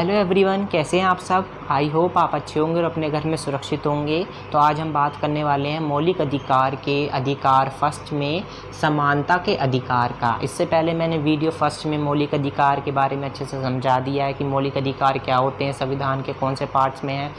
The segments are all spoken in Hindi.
हेलो एवरीवन, कैसे हैं आप सब। आई होप आप अच्छे होंगे और अपने घर में सुरक्षित होंगे। तो आज हम बात करने वाले हैं मौलिक अधिकार के अधिकार फर्स्ट में समानता के अधिकार का। इससे पहले मैंने वीडियो फर्स्ट में मौलिक अधिकार के बारे में अच्छे से समझा दिया है कि मौलिक अधिकार क्या होते हैं, संविधान के कौन से पार्ट्स में हैं,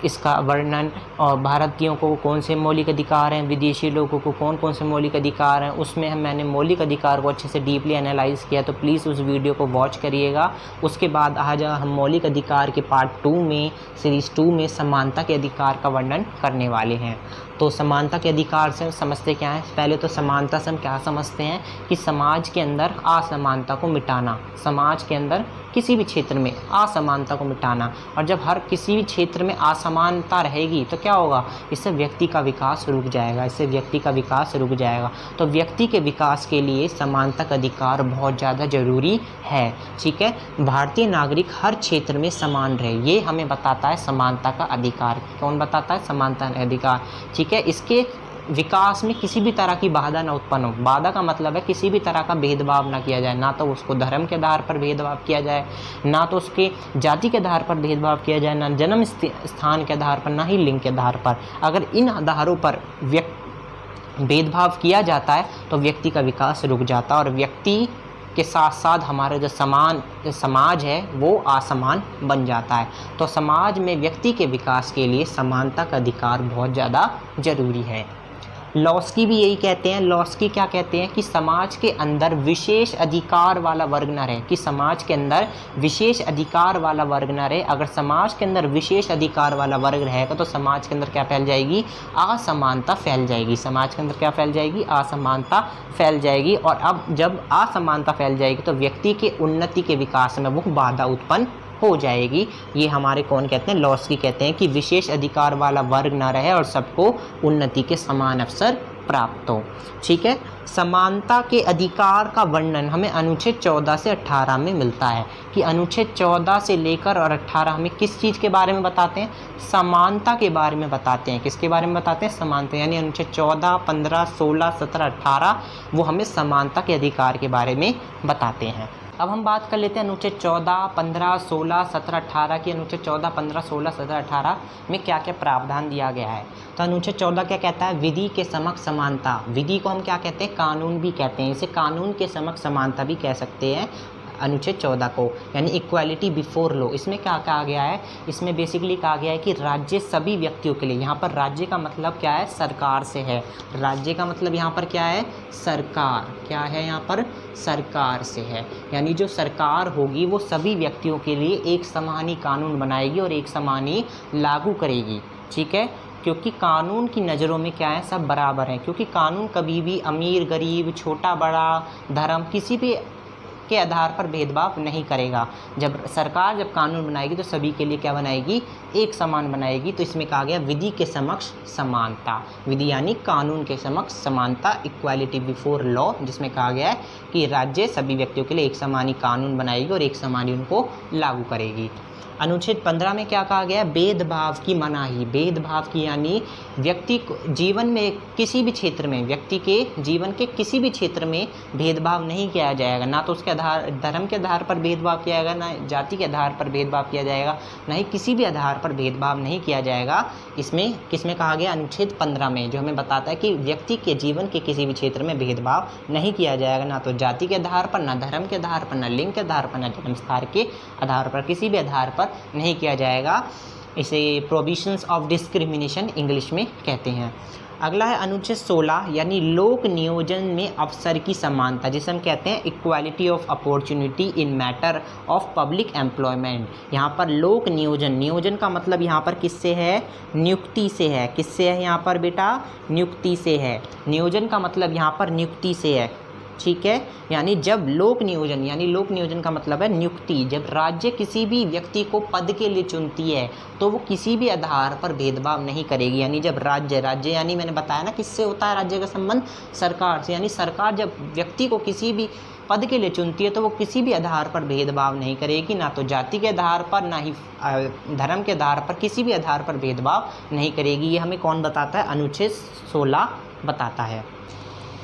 इसका वर्णन, और भारतीयों को कौन से मौलिक अधिकार हैं, विदेशी लोगों को कौन कौन से मौलिक अधिकार हैं। उसमें मैंने मौलिक अधिकार को अच्छे से डीपली एनालाइज किया, तो प्लीज़ उस वीडियो को वॉच करिएगा। उसके बाद आज हम मौलिक अधिकार के पार्ट 2 में, सीरीज़ 2 में समानता के अधिकार का वर्णन करने वाले हैं। तो समानता के अधिकार से समझते क्या है। पहले तो समानता से हम क्या समझते हैं कि समाज के अंदर असमानता को मिटाना, समाज के अंदर किसी भी क्षेत्र में असमानता को मिटाना। और जब हर किसी भी क्षेत्र में असमानता रहेगी तो क्या होगा, इससे व्यक्ति का विकास रुक जाएगा, इससे व्यक्ति का विकास रुक जाएगा। तो व्यक्ति के विकास के लिए समानता का अधिकार बहुत ज़्यादा ज़रूरी है। ठीक है, भारतीय नागरिक हर क्षेत्र में समान रहे, ये हमें बताता है समानता का अधिकार। कौन बताता है? समानता का अधिकार। ठीक है, इसके विकास में किसी भी तरह की बाधा न उत्पन्न हो। बाधा का मतलब है किसी भी तरह का भेदभाव ना किया जाए, ना तो उसको धर्म के आधार पर भेदभाव किया जाए, ना तो उसके जाति के आधार पर भेदभाव किया जाए, ना जन्म स्थान के आधार पर, ना ही लिंग के आधार पर। अगर इन आधारों पर भेदभाव किया जाता है तो व्यक्ति का विकास रुक जाता है और व्यक्ति के साथ साथ हमारा जो समाज है वो असमान बन जाता है। तो समाज में व्यक्ति के विकास के लिए समानता का अधिकार बहुत ज़्यादा ज़रूरी है। लॉस्की भी यही कहते हैं। लॉस्की क्या कहते हैं कि समाज के अंदर विशेष अधिकार वाला वर्ग न रहे, कि समाज के अंदर विशेष अधिकार वाला वर्ग न रहे। अगर समाज के अंदर विशेष अधिकार वाला वर्ग रहेगा तो समाज के अंदर क्या फैल जाएगी? असमानता फैल जाएगी। समाज के अंदर क्या फैल जाएगी? असमानता फैल जाएगी। और अब जब असमानता फैल जाएगी तो व्यक्ति के उन्नति के विकास में वो बाधा उत्पन्न हो जाएगी। ये हमारे कौन कहते हैं? लॉस्की कहते हैं कि विशेष अधिकार वाला वर्ग ना रहे और सबको उन्नति के समान अवसर प्राप्त हो। ठीक है, समानता के अधिकार का वर्णन हमें अनुच्छेद 14 से 18 में मिलता है कि अनुच्छेद 14 से लेकर और 18 हमें किस चीज़ के बारे में बताते हैं? समानता के बारे में बताते हैं। किसके बारे में बताते हैं? समानता। यानी अनुच्छेद 14, 15, 16, 17, 18 वो हमें समानता के अधिकार के बारे में बताते हैं। अब हम बात कर लेते हैं अनुच्छेद 14, 15, 16, 17, 18 की। अनुच्छेद 14, 15, 16, 17, 18 में क्या क्या प्रावधान दिया गया है। तो अनुच्छेद 14 क्या कहता है? विधि के समक्ष समानता। विधि को हम क्या कहते हैं? कानून भी कहते हैं। इसे कानून के समक्ष समानता भी कह सकते हैं अनुच्छेद 14 को, यानी इक्वालिटी बिफोर लॉ। इसमें क्या कहा गया है? इसमें बेसिकली कहा गया है कि राज्य सभी व्यक्तियों के लिए, यहाँ पर राज्य का मतलब क्या है? सरकार से है। राज्य का मतलब यहाँ पर क्या है? सरकार। क्या है यहाँ पर? सरकार से है। यानी जो सरकार होगी वो सभी व्यक्तियों के लिए एक समान ही कानून बनाएगी और एक समान ही लागू करेगी। ठीक है, क्योंकि कानून की नज़रों में क्या है? सब बराबर हैं। क्योंकि कानून कभी भी अमीर गरीब, छोटा बड़ा, धर्म, किसी भी के आधार पर भेदभाव नहीं करेगा। जब सरकार जब कानून बनाएगी तो सभी के लिए क्या बनाएगी? एक समान बनाएगी। तो इसमें कहा गया विधि के समक्ष समानता। विधि यानी कानून के समक्ष समानता, इक्वालिटी बिफोर लॉ, जिसमें कहा गया है कि राज्य सभी व्यक्तियों के लिए एक समान ही कानून बनाएगी और एक समान ही उनको लागू करेगी। अनुच्छेद 15 में क्या कहा गया? भेदभाव की मनाही। भेदभाव की यानी व्यक्ति को जीवन में किसी भी क्षेत्र में, व्यक्ति के जीवन के किसी भी क्षेत्र में भेदभाव नहीं किया जाएगा। ना तो उसके आधार, धर्म के आधार पर भेदभाव किया जाएगा, ना जाति के आधार पर भेदभाव किया जाएगा, ना ही किसी भी आधार पर भेदभाव नहीं किया जाएगा। इसमें किसमें कहा गया? अनुच्छेद 15 में, जो हमें बताता है कि व्यक्ति के जीवन के किसी भी क्षेत्र में भेदभाव नहीं किया जाएगा, ना तो जाति के आधार पर, ना धर्म के आधार पर, ना लिंग के आधार पर, ना जन्म स्थान के आधार पर, किसी भी आधार पर नहीं किया जाएगा। इसे प्रोविजंस ऑफ डिस्क्रिमिनेशन इंग्लिश में कहते हैं। अगला है अनुच्छेद 16, यानी लोक नियोजन में अवसर की समानता, जिसे हम कहते हैं equality of opportunity in matter of public employment. यहाँ पर लोक नियोजन, नियोजन का मतलब यहाँ पर किससे है? नियुक्ति से है। किससे है यहाँ पर बेटा? नियुक्ति से है। नियोजन का मतलब यहाँ पर नियुक्ति से है। ठीक है, यानी जब लोक नियोजन, यानी लोक नियोजन का मतलब है नियुक्ति। जब राज्य किसी भी व्यक्ति को पद के लिए चुनती है तो वो किसी भी आधार पर भेदभाव नहीं करेगी। यानी जब राज्य यानी मैंने बताया ना किससे होता है राज्य का संबंध? सरकार से। यानी सरकार जब व्यक्ति को किसी भी पद के लिए चुनती है तो वो किसी भी आधार पर भेदभाव नहीं करेगी, ना तो जाति के आधार पर, ना ही धर्म के आधार पर, किसी भी आधार पर भेदभाव नहीं करेगी। ये हमें कौन बताता है? अनुच्छेद 16 बताता है।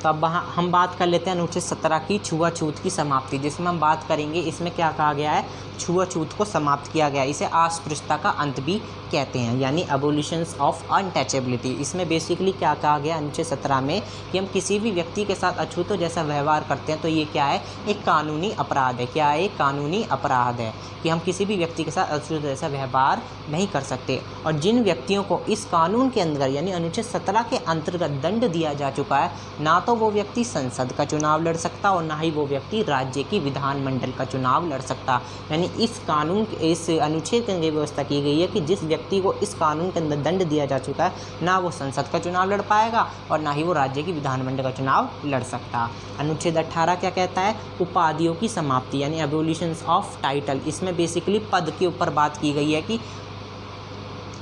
तो अब हम बात कर लेते हैं अनुच्छेद 17 की छुआछूत की समाप्ति, जिसमें हम बात करेंगे इसमें क्या कहा गया है, छुआछूत को समाप्त किया गया है। इसे अस्पृश्यता का अंत भी कहते हैं, यानी अबोलिशंस ऑफ अनटचेबिलिटी। इसमें बेसिकली क्या कहा गया अनुच्छेद 17 में कि हम किसी भी व्यक्ति के साथ अछूतों जैसा व्यवहार करते हैं तो ये क्या है, एक कानूनी अपराध है। क्या है, एक कानूनी अपराध है कि हम किसी भी व्यक्ति के साथ अछूतों जैसा व्यवहार नहीं कर सकते। और जिन व्यक्तियों को इस कानून के अंदर यानी अनुच्छेद 17 के अंतर्गत दंड दिया जा चुका है, ना तो वो व्यक्ति संसद का चुनाव लड़ सकता और ना ही वो व्यक्ति राज्य की विधानमंडल का चुनाव लड़ सकता। यानी इस कानून इस अनुच्छेद के अंदर व्यवस्था की गई है कि जिस व्यक्ति को इस कानून के अंदर दंड दिया जा चुका है, ना वो संसद का चुनाव लड़ पाएगा और ना ही वो राज्य की विधानमंडल का चुनाव लड़ सकता। अनुच्छेद 18 क्या कहता है, उपाधियों की समाप्ति यानी एबोलिशंस ऑफ टाइटल। इसमें बेसिकली पद के ऊपर बात की गई है कि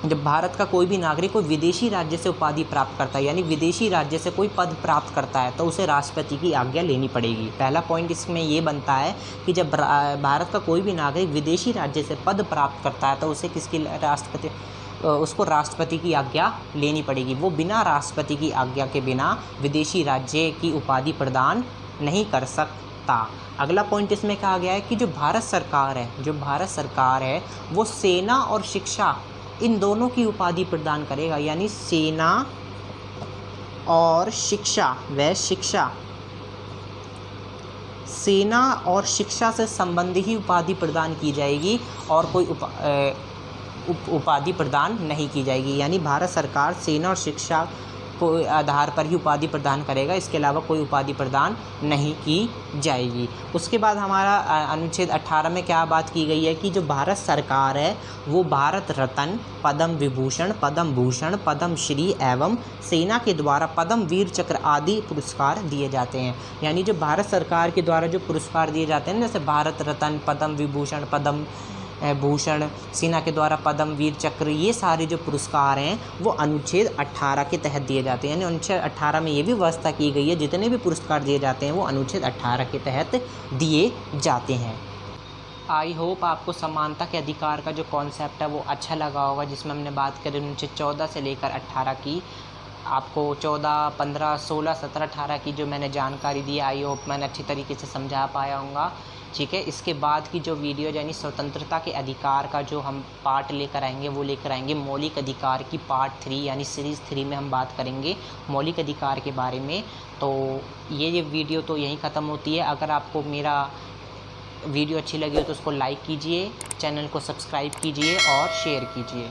जब भारत का कोई भी नागरिक कोई विदेशी राज्य से उपाधि प्राप्त करता है, यानी विदेशी राज्य से कोई पद प्राप्त करता है, तो उसे राष्ट्रपति की आज्ञा लेनी पड़ेगी। पहला पॉइंट इसमें ये बनता है कि जब भारत का कोई भी नागरिक विदेशी राज्य से पद प्राप्त करता है तो उसे उसको राष्ट्रपति की आज्ञा लेनी पड़ेगी। वो बिना राष्ट्रपति की आज्ञा के बिना विदेशी राज्य की उपाधि प्रदान नहीं कर सकता। अगला पॉइंट इसमें कहा गया है कि जो भारत सरकार है वो सेना और शिक्षा इन दोनों की उपाधि प्रदान करेगा, यानी सेना और शिक्षा सेना और शिक्षा से संबंधी ही उपाधि प्रदान की जाएगी और कोई उपाधि प्रदान नहीं की जाएगी। यानी भारत सरकार सेना और शिक्षा को आधार पर ही उपाधि प्रदान करेगा, इसके अलावा कोई उपाधि प्रदान नहीं की जाएगी। उसके बाद हमारा अनुच्छेद 18 में क्या बात की गई है कि जो भारत सरकार है वो भारत रत्न, पद्म विभूषण, पद्म भूषण, पद्म श्री एवं सेना के द्वारा पद्म वीर चक्र आदि पुरस्कार दिए जाते हैं। यानी जो भारत सरकार के द्वारा जो पुरस्कार दिए जाते हैं, जैसे भारत रत्न, पद्म विभूषण, पद्म भूषण, सेना के द्वारा पद्म वीर चक्र, ये सारे जो पुरस्कार हैं वो अनुच्छेद 18 के तहत दिए जाते हैं। यानी अनुच्छेद 18 में ये भी व्यवस्था की गई है जितने भी पुरस्कार दिए जाते हैं वो अनुच्छेद 18 के तहत दिए जाते हैं। आई होप आपको समानता के अधिकार का जो कॉन्सेप्ट है वो अच्छा लगा होगा, जिसमें हमने बात करी अनुच्छेद 14 से लेकर 18 की। आपको 14, 15, 16, 17, 18 की जो मैंने जानकारी दी, आई होप मैंने अच्छी तरीके से समझा पाया हूँगा। ठीक है, इसके बाद की जो वीडियो यानी स्वतंत्रता के अधिकार का जो हम पार्ट लेकर आएंगे वो लेकर आएंगे मौलिक अधिकार की पार्ट 3 यानी सीरीज़ 3 में हम बात करेंगे मौलिक अधिकार के बारे में। तो ये वीडियो तो यहीं ख़त्म होती है। अगर आपको मेरा वीडियो अच्छी लगी हो तो उसको लाइक कीजिए, चैनल को सब्सक्राइब कीजिए और शेयर कीजिए।